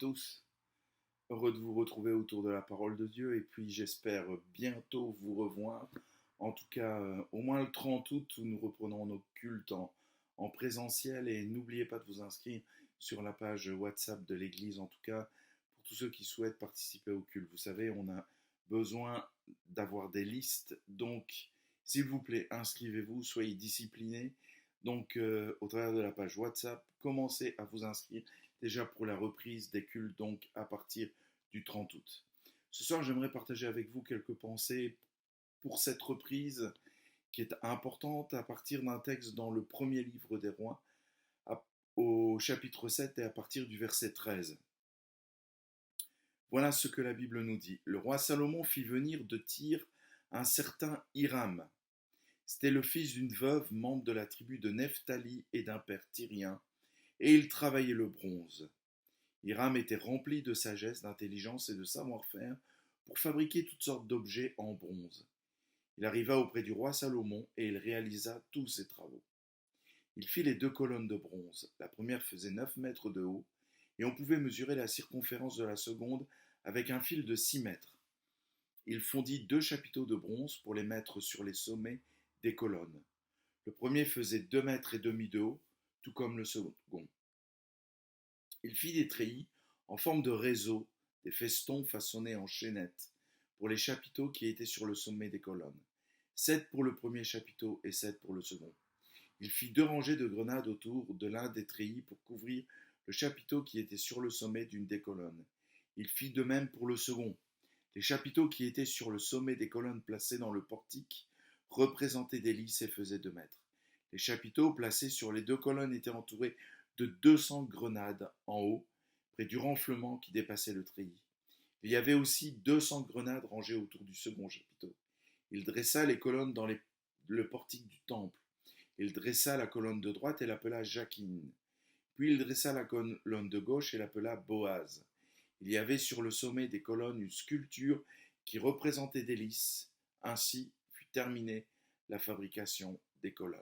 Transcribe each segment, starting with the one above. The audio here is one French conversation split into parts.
tous, heureux de vous retrouver autour de la parole de Dieu et puis j'espère bientôt vous revoir, en tout cas au moins le 30 août où nous reprenons nos cultes en présentiel et n'oubliez pas de vous inscrire sur la page WhatsApp de l'église, en tout cas pour tous ceux qui souhaitent participer au culte. Vous savez, on a besoin d'avoir des listes, donc s'il vous plaît, inscrivez-vous, soyez disciplinés. Donc au travers de la page WhatsApp, commencez à vous inscrire déjà pour la reprise des cultes, donc à partir du 30 août. Ce soir, j'aimerais partager avec vous quelques pensées pour cette reprise qui est importante à partir d'un texte dans le premier livre des rois, au chapitre 7 et à partir du verset 13. Voilà ce que la Bible nous dit. Le roi Salomon fit venir de Tyr un certain Hiram. C'était le fils d'une veuve, membre de la tribu de Nephtali et d'un père tyrien, et il travaillait le bronze. Hiram était rempli de sagesse, d'intelligence et de savoir-faire pour fabriquer toutes sortes d'objets en bronze. Il arriva auprès du roi Salomon et il réalisa tous ses travaux. Il fit les 2 colonnes de bronze. La première faisait 9 mètres de haut et on pouvait mesurer la circonférence de la seconde avec un fil de 6 mètres. Il fondit 2 chapiteaux de bronze pour les mettre sur les sommets des colonnes. Le premier faisait 2 mètres et demi de haut, tout comme le second. Il fit des treillis en forme de réseau, des festons façonnés en chaînettes, pour les chapiteaux qui étaient sur le sommet des colonnes. 7 pour le premier chapiteau et 7 pour le second. Il fit 2 rangées de grenades autour de l'un des treillis pour couvrir le chapiteau qui était sur le sommet d'une des colonnes. Il fit de même pour le second. Les chapiteaux qui étaient sur le sommet des colonnes placées dans le portique représentaient des lys et faisaient 2 mètres. Les chapiteaux placés sur les 2 colonnes étaient entourés de 200 grenades en haut, près du renflement qui dépassait le treillis. Il y avait aussi 200 grenades rangées autour du second chapiteau. Il dressa les colonnes dans le portique du temple. Il dressa la colonne de droite et l'appela Jacquine. Puis il dressa la colonne de gauche et l'appela Boaz. Il y avait sur le sommet des colonnes une sculpture qui représentait des lys. Ainsi fut terminée la fabrication des colonnes.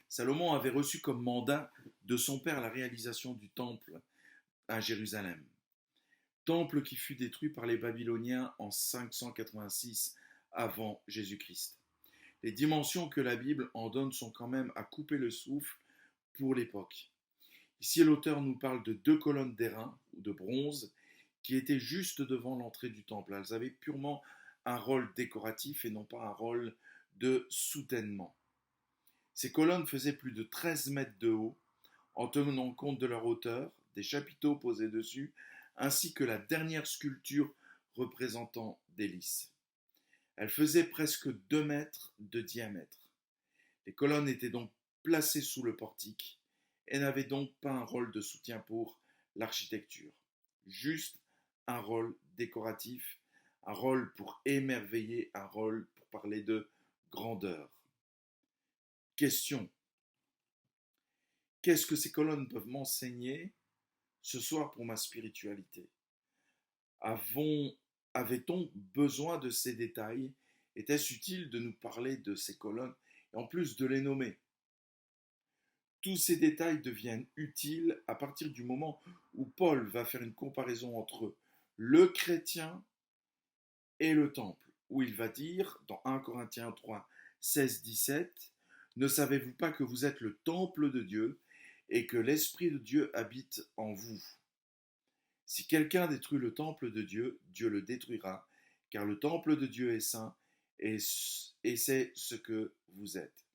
Salomon avait reçu comme mandat de son père la réalisation du temple à Jérusalem. Temple qui fut détruit par les Babyloniens en 586 avant Jésus-Christ. Les dimensions que la Bible en donne sont quand même à couper le souffle pour l'époque. Ici, l'auteur nous parle de 2 colonnes d'airain ou de bronze qui étaient juste devant l'entrée du temple. Elles avaient purement un rôle décoratif et non pas un rôle de soutènement. Ces colonnes faisaient plus de 13 mètres de haut, en tenant compte de leur hauteur, des chapiteaux posés dessus, ainsi que la dernière sculpture représentant des lys. Elles faisaient presque 2 mètres de diamètre. Les colonnes étaient donc placées sous le portique et n'avaient donc pas un rôle de soutien pour l'architecture, juste un rôle décoratif, un rôle pour émerveiller, un rôle pour parler de grandeur. Question. Qu'est-ce que ces colonnes peuvent m'enseigner ce soir pour ma spiritualité? Avait-on besoin de ces détails? Était-ce utile de nous parler de ces colonnes et en plus de les nommer? Tous ces détails deviennent utiles à partir du moment où Paul va faire une comparaison entre le chrétien et le temple, où il va dire dans 1 Corinthiens 3, 16-17, « Ne savez-vous pas que vous êtes le temple de Dieu et que l'Esprit de Dieu habite en vous? Si quelqu'un détruit le temple de Dieu, Dieu le détruira, car le temple de Dieu est saint et c'est ce que vous êtes. »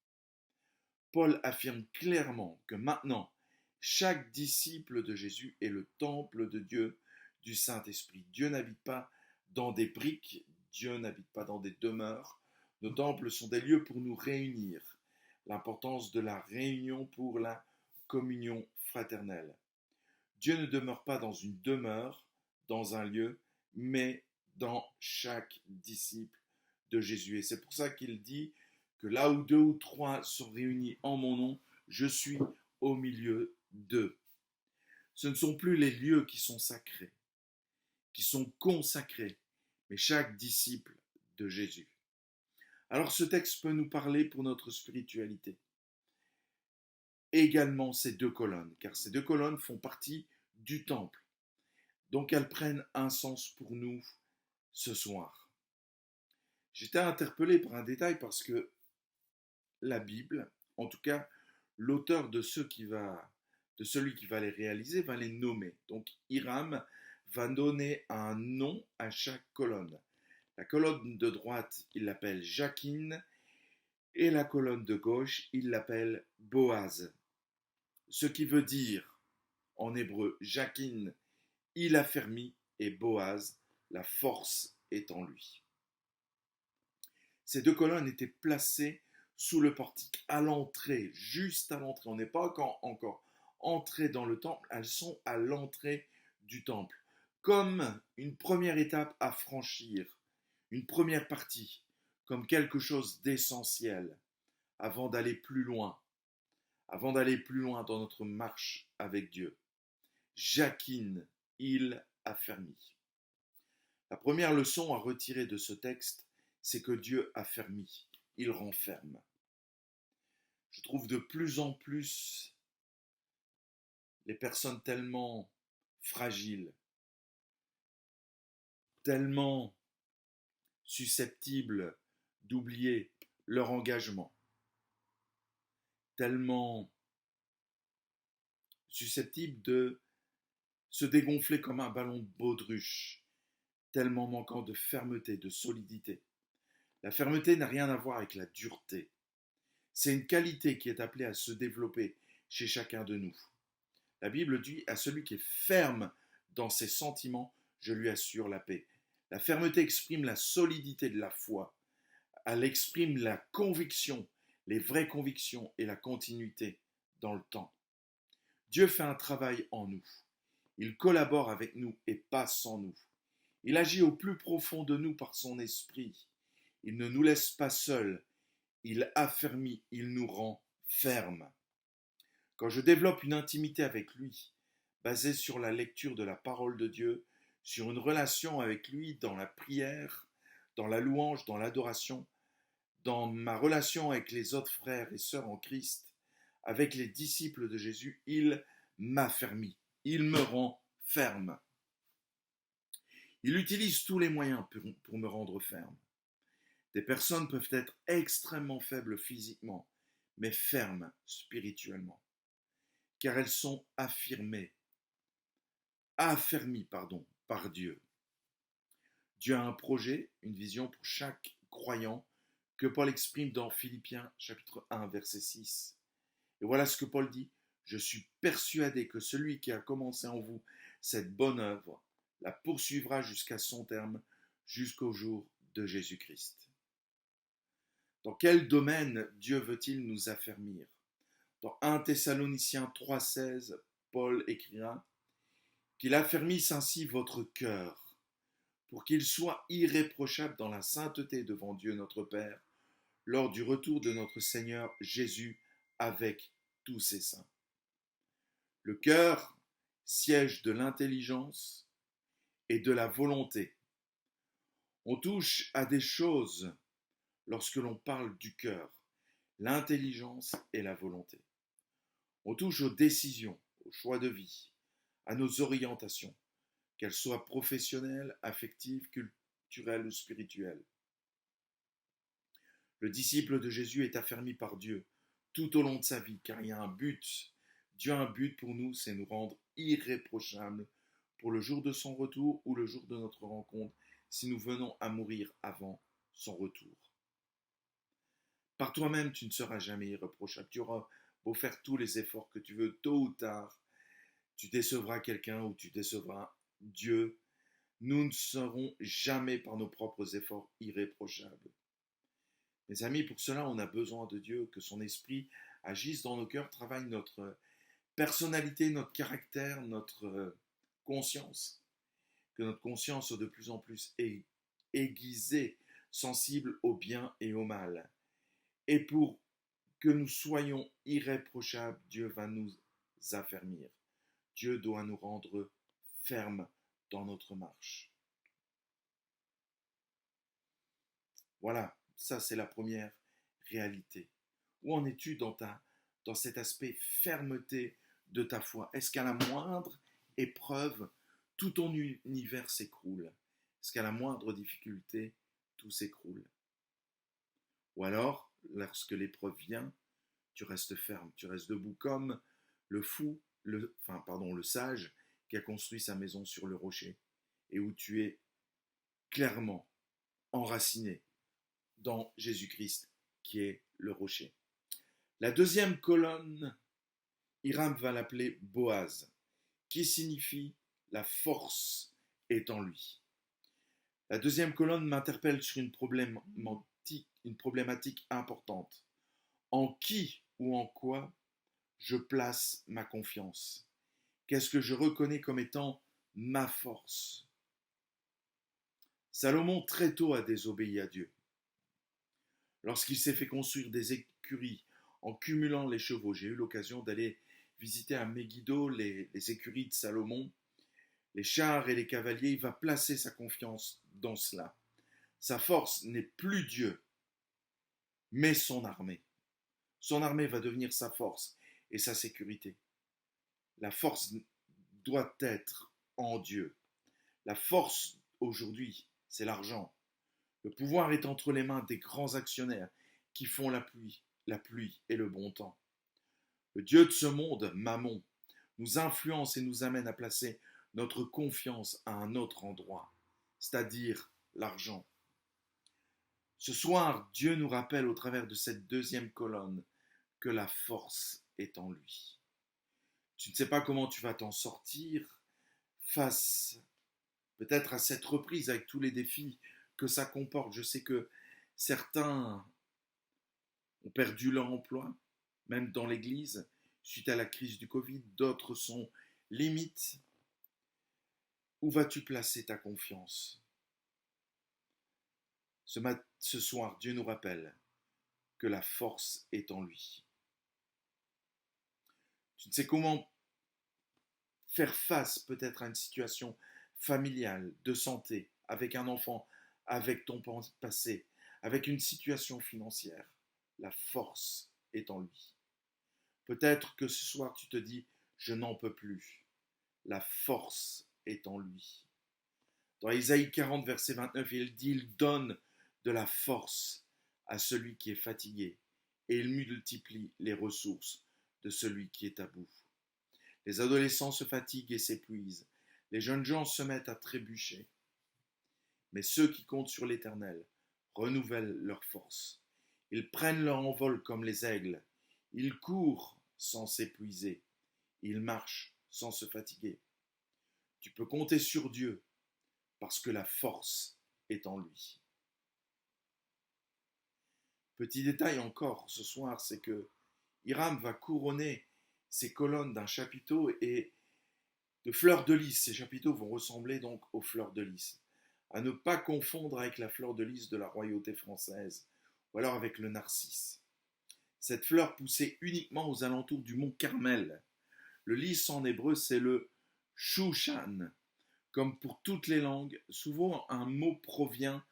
Paul affirme clairement que maintenant, chaque disciple de Jésus est le temple de Dieu, du Saint-Esprit. Dieu n'habite pas dans des briques, Dieu n'habite pas dans des demeures. Nos temples sont des lieux pour nous réunir. L'importance de la réunion pour la communion fraternelle. Dieu ne demeure pas dans une demeure, dans un lieu, mais dans chaque disciple de Jésus. Et c'est pour ça qu'il dit que là où 2 ou 3 sont réunis en mon nom, je suis au milieu d'eux. Ce ne sont plus les lieux qui sont sacrés, qui sont consacrés, mais chaque disciple de Jésus. Alors ce texte peut nous parler pour notre spiritualité. Également ces 2 colonnes, car ces 2 colonnes font partie du temple. Donc elles prennent un sens pour nous ce soir. J'étais interpellé par un détail parce que la Bible, en tout cas l'auteur de celui qui va les réaliser, va les nommer. Donc Hiram va donner un nom à chaque colonne. La colonne de droite, il l'appelle Jakin, et la colonne de gauche, il l'appelle Boaz. Ce qui veut dire, en hébreu, Jakin, il affermit, et Boaz, la force est en lui. Ces deux colonnes étaient placées sous le portique, à l'entrée, juste à l'entrée. On n'est pas encore entré dans le temple, elles sont à l'entrée du temple. Comme une première étape à franchir, une première partie, comme quelque chose d'essentiel, avant d'aller plus loin dans notre marche avec Dieu. Jakin, il affermit. La première leçon à retirer de ce texte, c'est que Dieu affermit, il renferme. Je trouve de plus en plus les personnes tellement fragiles, tellement susceptibles d'oublier leur engagement, tellement susceptibles de se dégonfler comme un ballon de baudruche, tellement manquant de fermeté, de solidité. La fermeté n'a rien à voir avec la dureté. C'est une qualité qui est appelée à se développer chez chacun de nous. La Bible dit à celui qui est ferme dans ses sentiments, je lui assure la paix. La fermeté exprime la solidité de la foi. Elle exprime la conviction, les vraies convictions et la continuité dans le temps. Dieu fait un travail en nous. Il collabore avec nous et pas sans nous. Il agit au plus profond de nous par son esprit. Il ne nous laisse pas seuls. Il affermit, il nous rend fermes. Quand je développe une intimité avec lui, basée sur la lecture de la parole de Dieu, sur une relation avec lui dans la prière, dans la louange, dans l'adoration, dans ma relation avec les autres frères et sœurs en Christ, avec les disciples de Jésus, il m'affermit, il me rend ferme. Il utilise tous les moyens pour me rendre ferme. Des personnes peuvent être extrêmement faibles physiquement, mais fermes spirituellement, car elles sont affermies par Dieu. Dieu a un projet, une vision pour chaque croyant que Paul exprime dans Philippiens chapitre 1 verset 6. Et voilà ce que Paul dit: je suis persuadé que celui qui a commencé en vous cette bonne œuvre la poursuivra jusqu'à son terme, jusqu'au jour de Jésus-Christ. Dans quel domaine Dieu veut-il nous affermir? Dans 1 Thessaloniciens 3,16, Paul écrira qu'il affermisse ainsi votre cœur, pour qu'il soit irréprochable dans la sainteté devant Dieu notre Père, lors du retour de notre Seigneur Jésus avec tous ses saints. Le cœur, siège de l'intelligence et de la volonté. On touche à des choses lorsque l'on parle du cœur, l'intelligence et la volonté. On touche aux décisions, aux choix de vie, à nos orientations, qu'elles soient professionnelles, affectives, culturelles ou spirituelles. Le disciple de Jésus est affermi par Dieu tout au long de sa vie, car il y a un but. Dieu a un but pour nous, c'est nous rendre irréprochables pour le jour de son retour ou le jour de notre rencontre, si nous venons à mourir avant son retour. Par toi-même, tu ne seras jamais irréprochable. Tu auras beau faire tous les efforts que tu veux, tôt ou tard, tu décevras quelqu'un ou tu décevras Dieu. Nous ne serons jamais par nos propres efforts irréprochables. Mes amis, pour cela, on a besoin de Dieu, que son esprit agisse dans nos cœurs, travaille notre personnalité, notre caractère, notre conscience. Que notre conscience soit de plus en plus aiguisée, sensible au bien et au mal. Et pour que nous soyons irréprochables, Dieu va nous affermir. Dieu doit nous rendre fermes dans notre marche. Voilà, ça c'est la première réalité. Où en es-tu dans cet aspect fermeté de ta foi? Est-ce qu'à la moindre épreuve, tout ton univers s'écroule. Parce qu'à la moindre difficulté, tout s'écroule. Ou alors, lorsque l'épreuve vient, tu restes ferme, tu restes debout comme le sage qui a construit sa maison sur le rocher et où tu es clairement enraciné dans Jésus-Christ qui est le rocher. La deuxième colonne, Hiram va l'appeler Boaz, qui signifie la force est en lui. La deuxième colonne m'interpelle sur une problématique importante. En qui ou en quoi je place ma confiance? Qu'est-ce que je reconnais comme étant ma force? Salomon très tôt a désobéi à Dieu. Lorsqu'il s'est fait construire des écuries en cumulant les chevaux, j'ai eu l'occasion d'aller visiter à Megiddo les écuries de Salomon, les chars et les cavaliers. Il va placer sa confiance dans cela. Sa force n'est plus Dieu, mais son armée. Son armée va devenir sa force et sa sécurité. La force doit être en Dieu. La force aujourd'hui, c'est l'argent. Le pouvoir est entre les mains des grands actionnaires qui font la pluie et le bon temps. Le Dieu de ce monde, Mammon, nous influence et nous amène à placer notre confiance à un autre endroit, c'est-à-dire l'argent. Ce soir, Dieu nous rappelle au travers de cette deuxième colonne que la force est en lui. Tu ne sais pas comment tu vas t'en sortir face peut-être à cette reprise avec tous les défis que ça comporte. Je sais que certains ont perdu leur emploi, même dans l'Église, suite à la crise du Covid. D'autres sont limite. Où vas-tu placer ta confiance? Ce soir, Dieu nous rappelle que la force est en lui. Tu ne sais comment faire face peut-être à une situation familiale, de santé, avec un enfant, avec ton passé, avec une situation financière. La force est en lui. Peut-être que ce soir tu te dis, je n'en peux plus. La force est en lui. Dans Ésaïe 40, verset 29, il dit, il donne de la force à celui qui est fatigué et il multiplie les ressources de celui qui est à bout. Les adolescents se fatiguent et s'épuisent. Les jeunes gens se mettent à trébucher. Mais ceux qui comptent sur l'Éternel renouvellent leur force. Ils prennent leur envol comme les aigles. Ils courent sans s'épuiser. Ils marchent sans se fatiguer. Tu peux compter sur Dieu parce que la force est en lui. Petit détail encore ce soir, c'est que Hiram va couronner ses colonnes d'un chapiteau et de fleurs de lys. Ces chapiteaux vont ressembler donc aux fleurs de lys. À ne pas confondre avec la fleur de lys de la royauté française ou alors avec le narcisse. Cette fleur poussait uniquement aux alentours du mont Carmel. Le lys en hébreu, c'est le shushan. Comme pour toutes les langues, souvent un mot provient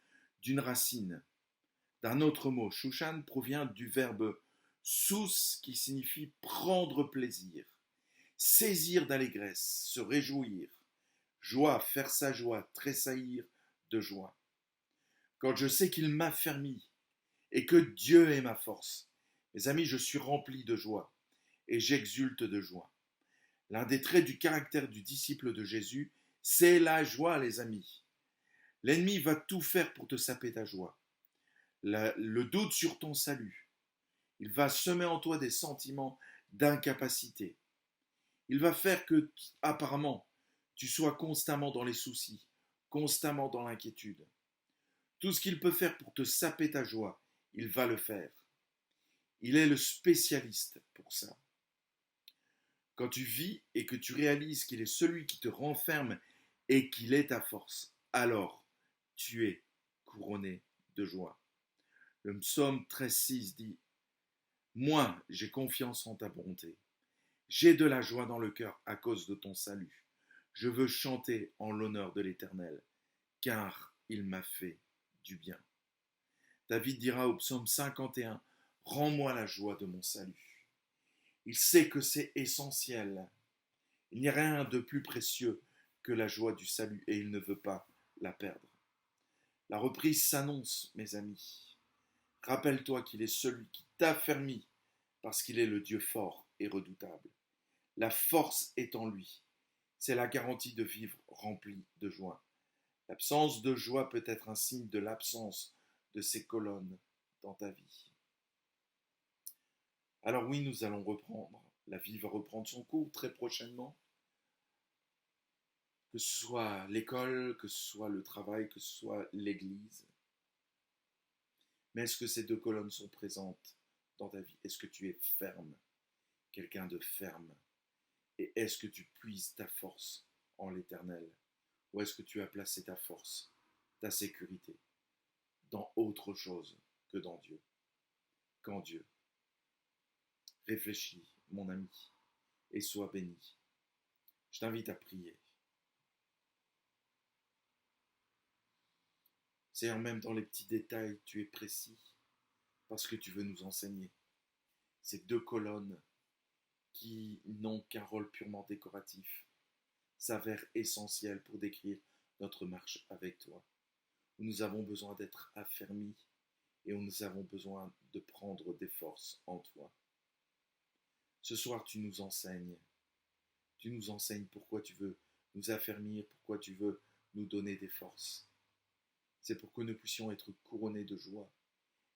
d'une racine. D'un autre mot, shushan provient du verbe sous qui signifie prendre plaisir, saisir d'allégresse, se réjouir, joie, faire sa joie, tressaillir de joie. Quand je sais qu'il m'a fermi et que Dieu est ma force, mes amis, je suis rempli de joie et j'exulte de joie. L'un des traits du caractère du disciple de Jésus, c'est la joie, les amis. L'ennemi va tout faire pour te saper ta joie. Le doute sur ton salut. Il va semer en toi des sentiments d'incapacité. Il va faire que, apparemment, tu sois constamment dans les soucis, constamment dans l'inquiétude. Tout ce qu'il peut faire pour te saper ta joie, il va le faire. Il est le spécialiste pour ça. Quand tu vis et que tu réalises qu'il est celui qui te renferme et qu'il est ta force, alors tu es couronné de joie. Le psaume 13,6 dit « Moi, j'ai confiance en ta bonté. J'ai de la joie dans le cœur à cause de ton salut. Je veux chanter en l'honneur de l'Éternel, car il m'a fait du bien. » David dira au psaume 51 « Rends-moi la joie de mon salut. » Il sait que c'est essentiel. Il n'y a rien de plus précieux que la joie du salut et il ne veut pas la perdre. La reprise s'annonce, mes amis. Rappelle-toi qu'il est celui qui t'affermit parce qu'il est le Dieu fort et redoutable. La force est en lui. C'est la garantie de vivre rempli de joie. L'absence de joie peut être un signe de l'absence de ces colonnes dans ta vie. Alors oui, nous allons reprendre. La vie va reprendre son cours très prochainement. Que ce soit l'école, que ce soit le travail, que ce soit l'église. Mais est-ce que ces deux colonnes sont présentes dans ta vie? Est-ce que tu es ferme? Quelqu'un de ferme? Et est-ce que tu puises ta force en l'Éternel? Ou est-ce que tu as placé ta force, ta sécurité, dans autre chose que dans Dieu? Qu'en Dieu. Réfléchis, mon ami, et sois béni. Je t'invite à prier. Seigneur, même dans les petits détails, tu es précis, parce que tu veux nous enseigner. Ces deux colonnes qui n'ont qu'un rôle purement décoratif s'avèrent essentielles pour décrire notre marche avec toi. Où nous avons besoin d'être affermis et où nous avons besoin de prendre des forces en toi. Ce soir, tu nous enseignes. Tu nous enseignes pourquoi tu veux nous affermir, pourquoi tu veux nous donner des forces. C'est pour que nous puissions être couronnés de joie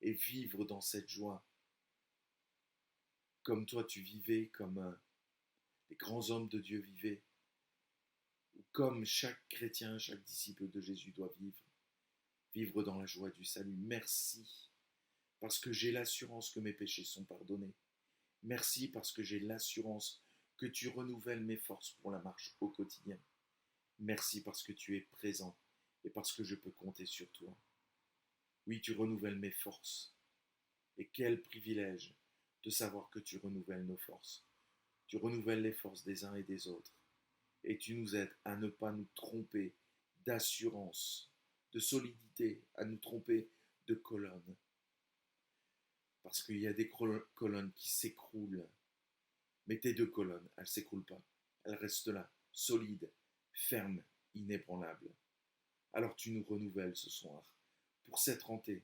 et vivre dans cette joie comme toi tu vivais, comme les grands hommes de Dieu vivaient, ou comme chaque chrétien, chaque disciple de Jésus doit vivre. Vivre dans la joie du salut. Merci parce que j'ai l'assurance que mes péchés sont pardonnés. Merci parce que j'ai l'assurance que tu renouvelles mes forces pour la marche au quotidien. Merci parce que tu es présent et parce que je peux compter sur toi. Oui, tu renouvelles mes forces. Et quel privilège de savoir que tu renouvelles nos forces. Tu renouvelles les forces des uns et des autres. Et tu nous aides à ne pas nous tromper d'assurance, de solidité, à nous tromper de colonnes. Parce qu'il y a des colonnes qui s'écroulent. Mais tes deux colonnes, elles ne s'écroulent pas. Elles restent là, solides, fermes, inébranlables. Alors tu nous renouvelles ce soir pour cette rentrée,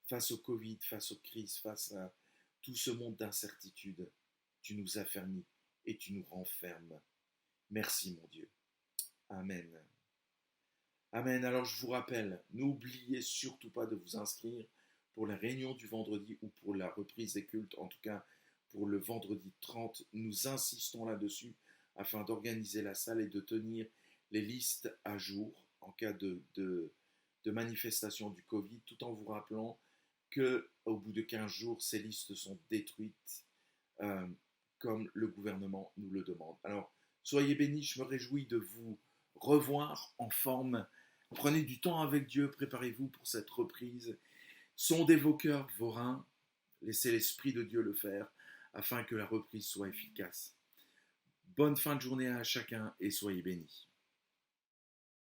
face au Covid, face aux crises, face à tout ce monde d'incertitude. Tu nous affermis et tu nous renfermes. Merci mon Dieu. Amen. Amen. Alors je vous rappelle, n'oubliez surtout pas de vous inscrire pour la réunion du vendredi ou pour la reprise des cultes, en tout cas pour le vendredi 30. Nous insistons là-dessus afin d'organiser la salle et de tenir les listes à jour en cas de manifestation du Covid, tout en vous rappelant qu'au bout de 15 jours, ces listes sont détruites comme le gouvernement nous le demande. Alors, soyez bénis, je me réjouis de vous revoir en forme. Prenez du temps avec Dieu, préparez-vous pour cette reprise. Sondez vos cœurs, vos reins, laissez l'Esprit de Dieu le faire, afin que la reprise soit efficace. Bonne fin de journée à chacun et soyez bénis.